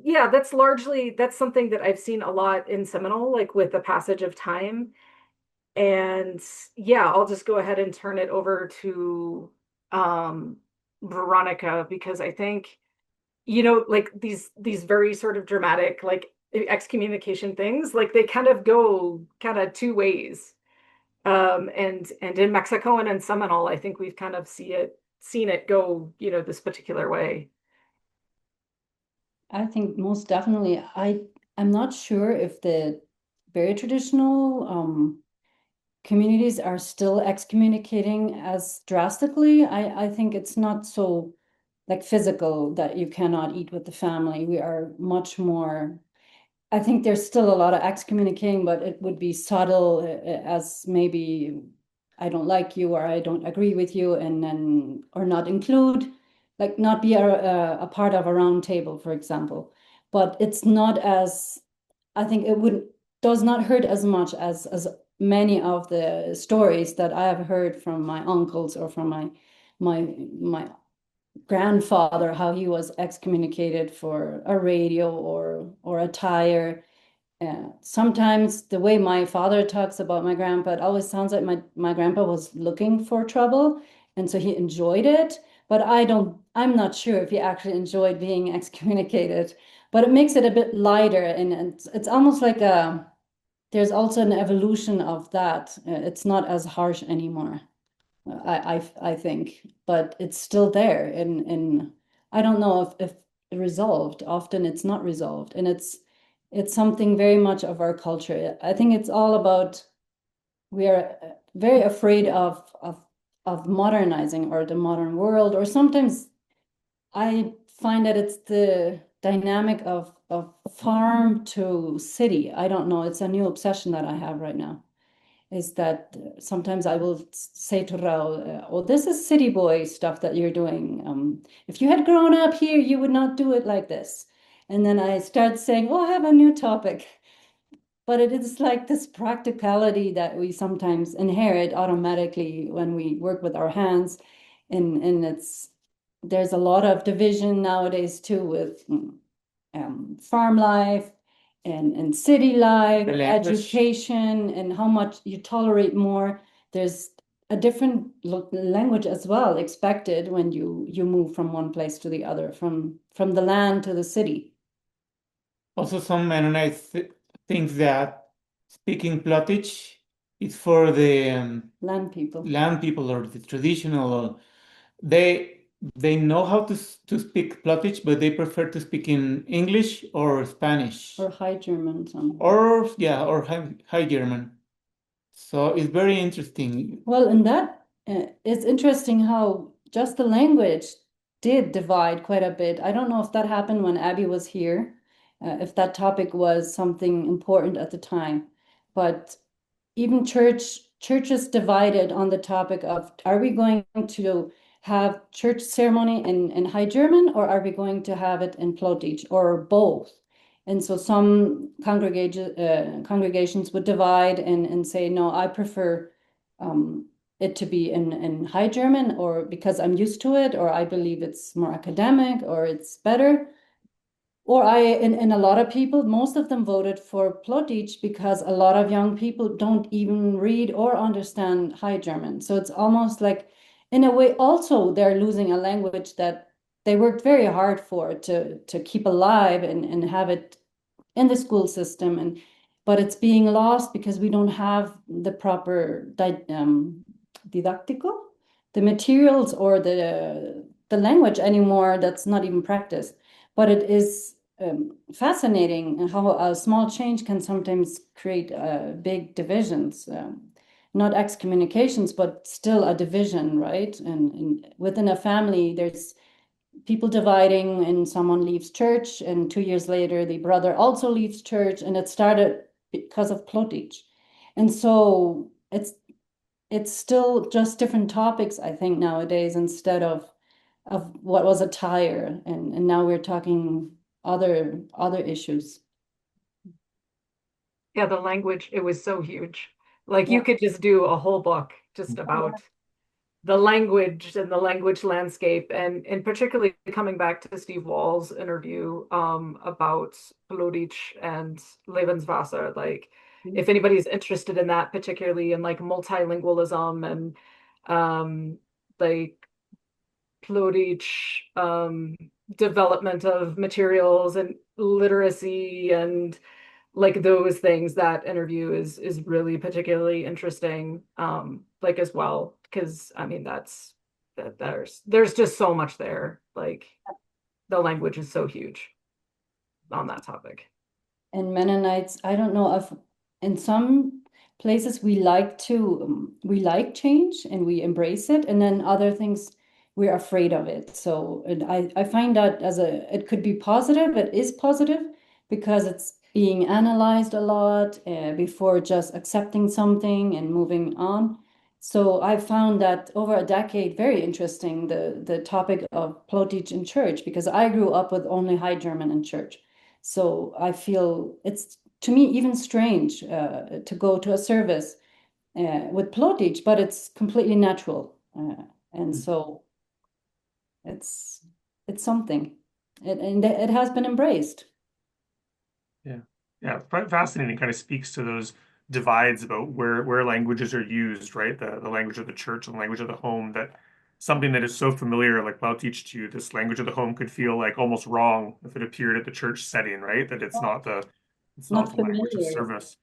B: yeah, that's something that I've seen a lot in Seminole, like with the passage of time. And yeah, I'll just go ahead and turn it over to Veronica, because I think, like these very sort of dramatic, like excommunication things, like they kind of go kind of two ways. And in Mexico and in Seminole, I think we've kind of seen it go, this particular way.
D: I think most definitely. I'm not sure if the very traditional communities are still excommunicating as drastically. I think it's not so like physical that you cannot eat with the family. We are much more. I think there's still a lot of excommunicating, but it would be subtle, as maybe I don't like you or I don't agree with you, and then or not include, like not be a part of a round table, for example. But it's not as, I think it would does not hurt as much as many of the stories that I have heard from my uncles or from my grandfather, how he was excommunicated for a radio or a tire. Sometimes the way my father talks about my grandpa, it always sounds like my grandpa was looking for trouble, and so he enjoyed it. But I'm not sure if he actually enjoyed being excommunicated. But it makes it a bit lighter, and it's almost like there's also an evolution of that. It's not as harsh anymore. I think, but it's still there, and I don't know if resolved. Often it's not resolved, and it's something very much of our culture. I think it's all about we are very afraid of modernizing or the modern world, or sometimes I find that it's the dynamic of farm to city. I don't know. It's a new obsession that I have right now, is that sometimes I will say to Raul, oh, this is city boy stuff that you're doing. If you had grown up here, you would not do it like this. And then I start saying, oh, I have a new topic. But it is like this practicality that we sometimes inherit automatically when we work with our hands. And there's a lot of division nowadays too with farm life and city life, education, and how much you tolerate more. There's a different language as well expected when you move from one place to the other, from the land to the city.
C: Also, some Mennonites think that speaking Plottich is for the
D: land people
C: or the traditional. They know how to speak Plottich, but they prefer to speak in English or Spanish
D: or High German,
C: or High German. So it's very interesting.
D: Well, and that it's interesting how just the language did divide quite a bit. I don't know if that happened when Abby was here, if that topic was something important at the time, but even churches divided on the topic of, are we going to have church ceremony in High German, or are we going to have it in Plotich, or both? And so some congregations would divide and say, no, I prefer it to be in High German, or because I'm used to it, or I believe it's more academic, or it's better. Or and a lot of people, most of them voted for Plotich because a lot of young people don't even read or understand High German. So it's almost like, in a way, also they're losing a language that they worked very hard for to keep alive and have it in the school system. But it's being lost because we don't have the proper didactical, the materials or the language anymore that's not even practiced. But it is fascinating how a small change can sometimes create big divisions. Not excommunications, but still a division, right? And within a family, there's people dividing, and someone leaves church, and 2 years later, the brother also leaves church, and it started because of Plotich. And so it's still just different topics, I think, nowadays, instead of what was attire, and now we're talking other issues.
B: Yeah, the language, it was so huge. Like you
D: Yeah.
B: could just do a whole book just about the language and the language landscape, and particularly coming back to Steve Wall's interview about Plotich and Lebenswasser. Like if anybody's interested in that, particularly in like multilingualism and like Plotich development of materials and literacy and like those things, that interview is really particularly interesting like as well, because I mean that there's just so much there. Like the language is so huge on that topic.
D: And Mennonites, I don't know if in some places we like change and we embrace it, and then other things we're afraid of it. So and I find that it could be positive. It is positive because it's being analyzed a lot before just accepting something and moving on. So I found that over a decade very interesting, the topic of Plotich in church, because I grew up with only High German in church. So I feel it's, to me, even strange to go to a service with Plotich, but it's completely natural. And so it's something. And it has been embraced.
A: Yeah. Yeah. Fascinating. Kind of speaks to those divides about where languages are used, right? The language of the church and the language of the home, that something that is so familiar, like I'll teach to you, this language of the home could feel like almost wrong if it appeared at the church setting, right? That it's not
D: Not
A: the language of
D: familiar.
A: service.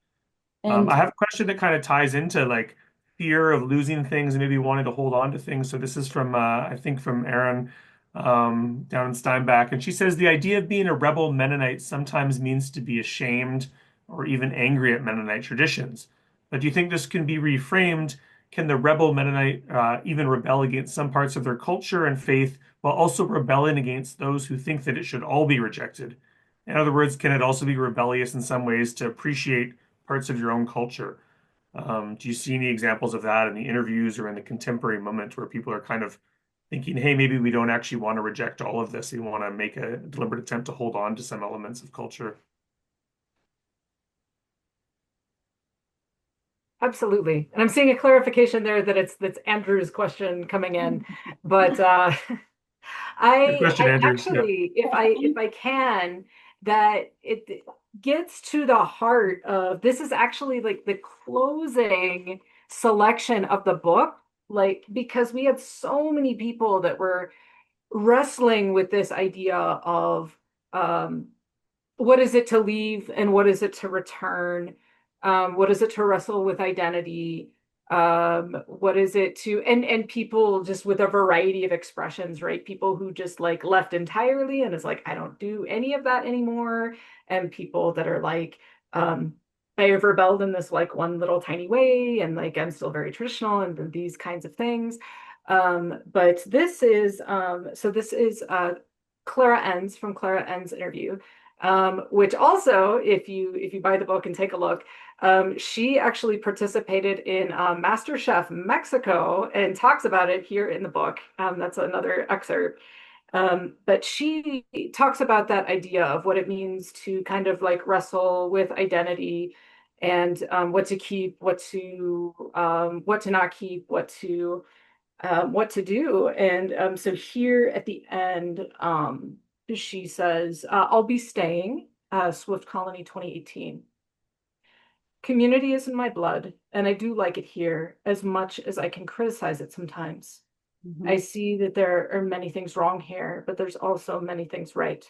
D: And
A: I have a question that kind of ties into like fear of losing things and maybe wanting to hold on to things. So this is from I think from Erin down in Steinbach, and she says the idea of being a rebel Mennonite sometimes means to be ashamed or even angry at Mennonite traditions. But do you think this can be reframed? Can the rebel Mennonite even rebel against some parts of their culture and faith while also rebelling against those who think that it should all be rejected? In other words, can it also be rebellious in some ways to appreciate parts of your own culture? Do you see any examples of that in the interviews or in the contemporary moment where people are kind of thinking, hey, maybe we don't actually want to reject all of this. We want to make a deliberate attempt to hold on to some elements of culture?
B: Absolutely. And I'm seeing a clarification there that that's Andrew's question coming in. But
A: Good question,
B: I
A: Andrew. Yeah.
B: actually, if I can, that it gets to the heart of this is actually like the closing selection of the book, like because we had so many people that were wrestling with this idea of um, what is it to leave and what is it to return? What is it to wrestle with identity? What is it to and people just with a variety of expressions, right? People who just like left entirely and is like, I don't do any of that anymore. And people that are like, I have rebelled in this like one little tiny way, and like I'm still very traditional and these kinds of things. But this is Clara Enns from Clara Enns' interview. which also, if you buy the book and take a look, she actually participated in MasterChef Mexico and talks about it here in the book. That's another excerpt. But she talks about that idea of what it means to kind of like wrestle with identity and what to keep, what to not keep, what to do. And so here at the end, she says, I'll be staying, Swift Colony 2018. Community is in my blood, and I do like it here as much as I can criticize it sometimes. I see that there are many things wrong here, but there's also many things right.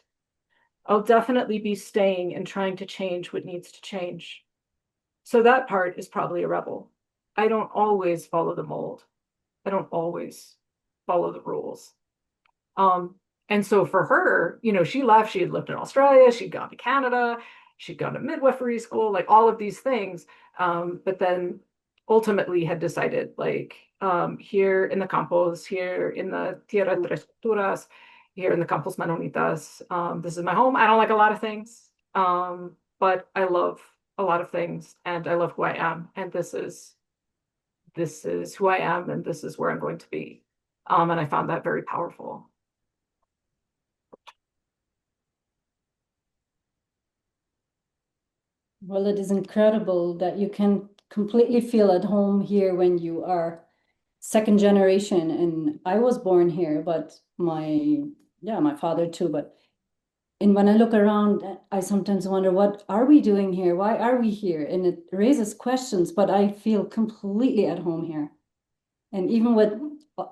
B: I'll definitely be staying and trying to change what needs to change. So that part is probably a rebel. I don't always follow the mold. I don't always follow the rules. And so for her, you know, she left, she had lived in Australia, she'd gone to Canada, she'd gone to midwifery school, like all of these things. But then ultimately had decided, like, here in the Campos, here in the Tierra Tres Culturas, here in the Campos Mennonitas, this is my home. I don't like a lot of things, but I love a lot of things, and I love who I am. And this is who I am, and this is where I'm going to be. And I found that very powerful.
D: Well, it is incredible that you can completely feel at home here when you are second generation. And I was born here, but my father too. And when I look around, I sometimes wonder, what are we doing here? Why are we here? And it raises questions, but I feel completely at home here. And even with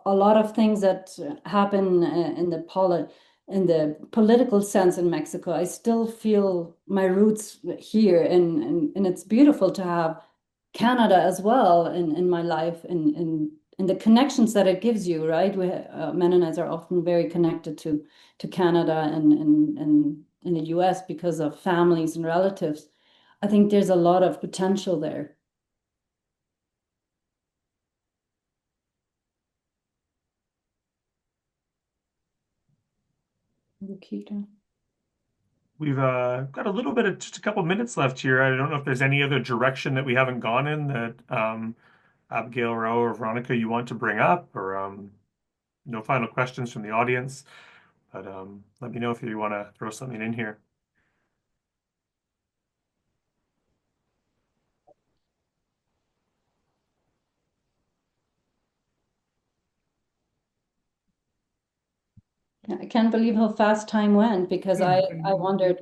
D: a lot of things that happen in the political sense in Mexico, I still feel my roots here, and it's beautiful to have Canada as well in my life, and the connections that it gives you, right? Mennonites are often very connected to Canada and in the US because of families and relatives. I think there's a lot of potential there. Nikita.
A: We've got a little bit of just a couple minutes left here. I don't know if there's any other direction that we haven't gone in that Abigail, Ro, or Veronica you want to bring up, or no final questions from the audience. But let me know if you want to throw something in here.
D: I can't believe how fast time went, because I wondered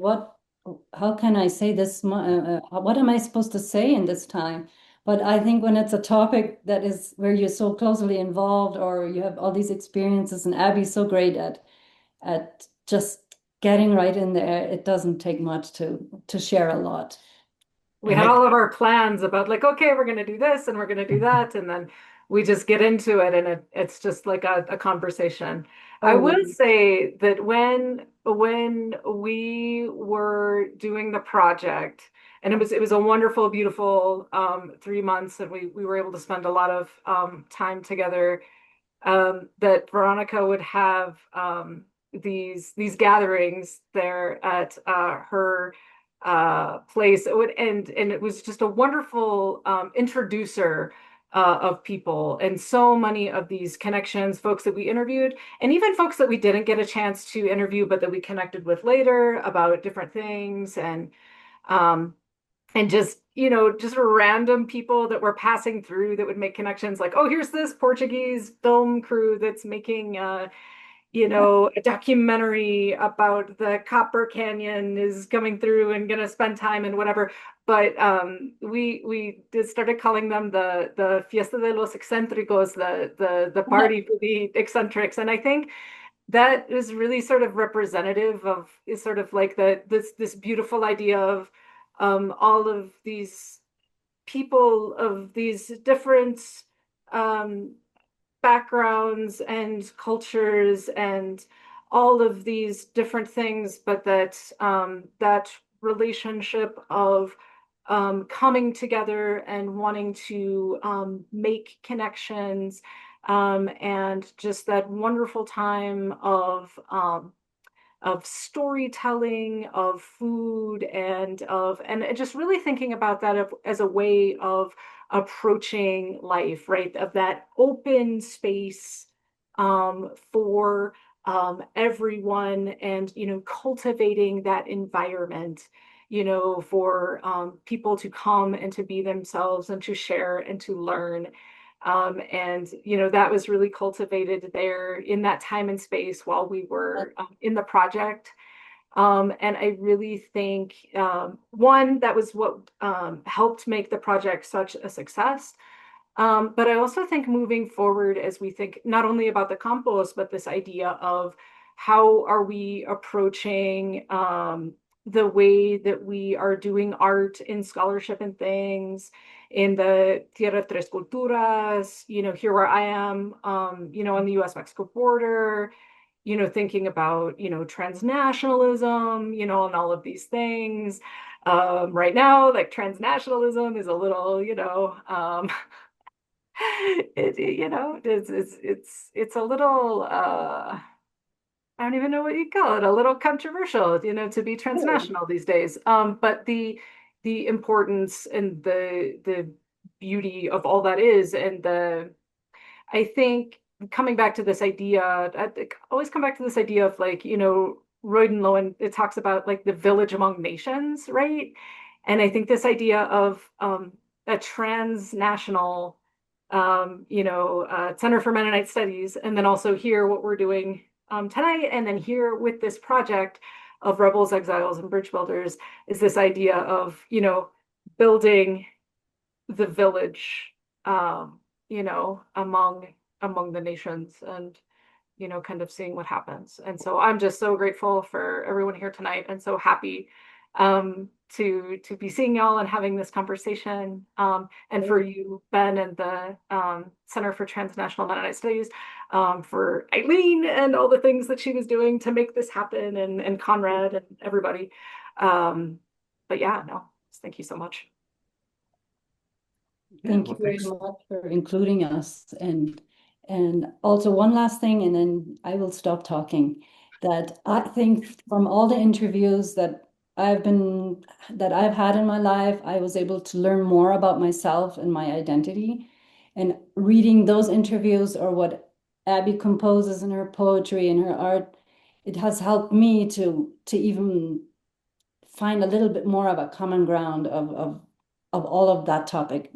D: how can I say this? What am I supposed to say in this time? But I think when it's a topic that is where you're so closely involved, or you have all these experiences, and Abby's so great at just getting right in there, it doesn't take much to share a lot.
B: We had all of our plans about, like, okay, we're going to do this and we're going to do that. And then we just get into it, and it's just like a conversation. I will say that when we were doing the project, and it was a wonderful, beautiful 3 months, and we were able to spend a lot of time together, that Veronica would have these gatherings there at her place. And it was just a wonderful introducer of people, and so many of these connections, folks that we interviewed, and even folks that we didn't get a chance to interview, but that we connected with later about different things, and just, you know, just random people that were passing through that would make connections, like, oh, here's this Portuguese film crew that's making you know, a documentary about the Copper Canyon is coming through and gonna spend time and whatever. But we just started calling them the Fiesta de los Excéntricos, the party for the eccentrics. And I think that is really sort of representative of, is sort of like this beautiful idea of all of these people of these different backgrounds and cultures and all of these different things, but that that relationship of coming together and wanting to make connections, and just that wonderful time of storytelling, of food, and just really thinking about that as a way of approaching life, right? Of that open space for everyone, and cultivating that environment, for people to come and to be themselves and to share and to learn. And that was really cultivated there in that time and space while we were in the project. And I really think, one, that was what helped make the project such a success. But I also think moving forward, as we think not only about the compost, but this idea of how are we approaching the way that we are doing art in scholarship and things in the Tierra Tres Culturas, here where I am, on the US-Mexico border, thinking about, transnationalism, and all of these things. Right now, like transnationalism is a little, it's a little I don't even know what you call it, a little controversial, to be transnational these days. But the importance and the beauty of all that is, and I think coming back to this idea, I think, always come back to this idea of like, Royden Lowen, it talks about like the village among nations, right? And I think this idea of a transnational, Center for Mennonite Studies, and then also here what we're doing tonight, and then here with this project of Rebels, Exiles, and Bridge Builders, is this idea of, building the village, among the nations, and kind of seeing what happens. And so I'm just so grateful for everyone here tonight, and so happy to be seeing y'all and having this conversation, and for you, Ben, and the Center for Transnational Mennonite Studies, for Eileen and all the things that she was doing to make this happen, and Conrad and everybody. But yeah, no, thank you so much.
D: Thank you very much for including us. And also one last thing, and then I will stop talking, that I think from all the interviews that I've had in my life, I was able to learn more about myself and my identity. And reading those interviews, or what Abby composes in her poetry and her art, it has helped me to even find a little bit more of a common ground of all of that topic.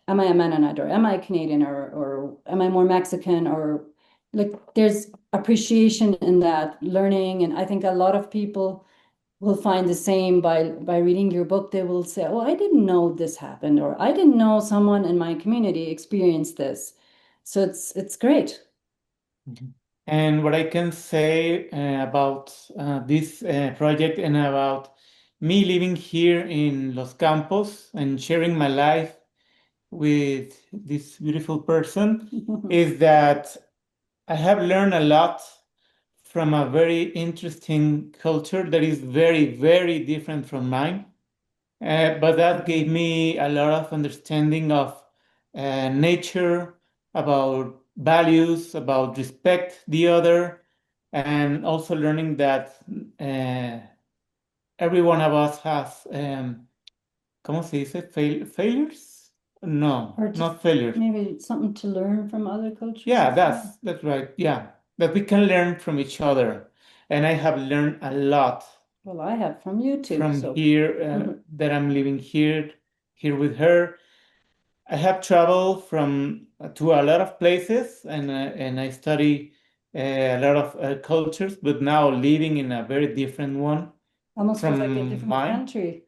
D: Am I a Mennonite, or am I Canadian, or am I more Mexican, or like there's appreciation in that learning. And I think a lot of people will find the same by reading your book. They will say, oh, I didn't know this happened, or I didn't know someone in my community experienced this. So it's great.
C: And what I can say about this project, and about me living here in Los Campos and sharing my life with this beautiful person, is that I have learned a lot from a very interesting culture that is very, very different from mine. But that gave me a lot of understanding of nature, about values, about respect the other, and also learning that every one of us has, ¿cómo se dice? Failures? No,
D: Or just
C: not failures.
D: maybe something to learn from other cultures.
C: Yeah, that's right. Yeah, that we can learn from each other, and I have learned a lot.
D: Well, I have from you too.
C: From here, that I'm living here with her. I have traveled to a lot of places, and I study a lot of cultures, but now living in a very different one
D: Almost feels like a
C: from
D: different
C: mine.
D: country.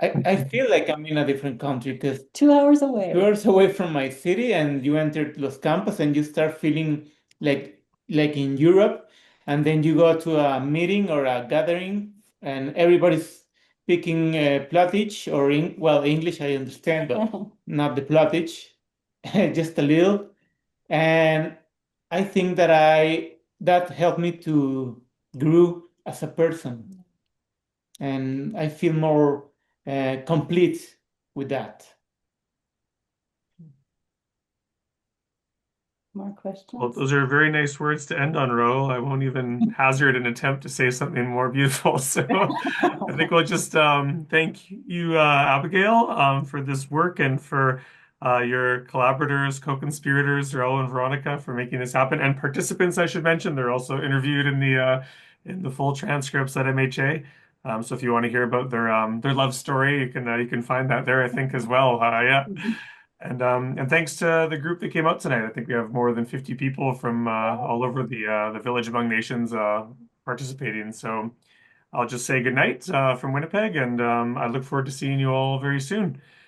C: I feel like I'm in a different country because
D: 2 hours away.
C: 2 hours away from my city, and you enter Los Campos, and you start feeling like in Europe, and then you go to a meeting or a gathering, and everybody's speaking Plattich, or English I understand, but not the Plattich, just a little. And I think that helped me to grow as a person, and I feel more complete with that.
D: more
A: Well,
D: questions?
A: those are very nice words to end on, Ro. I won't even hazard an attempt to say something more beautiful. So I think we'll just thank you, Abigail, for this work and for your collaborators, co-conspirators, Raul and Veronica, for making this happen. And participants, I should mention, they're also interviewed in the full transcripts at MHA. So if you want to hear about their love story, you can find that there, I think, as well. Yeah. And thanks to the group that came out tonight. I think we have more than 50 people from all over the Village Among Nations participating. So I'll just say good night from Winnipeg, and I look forward to seeing you all very soon.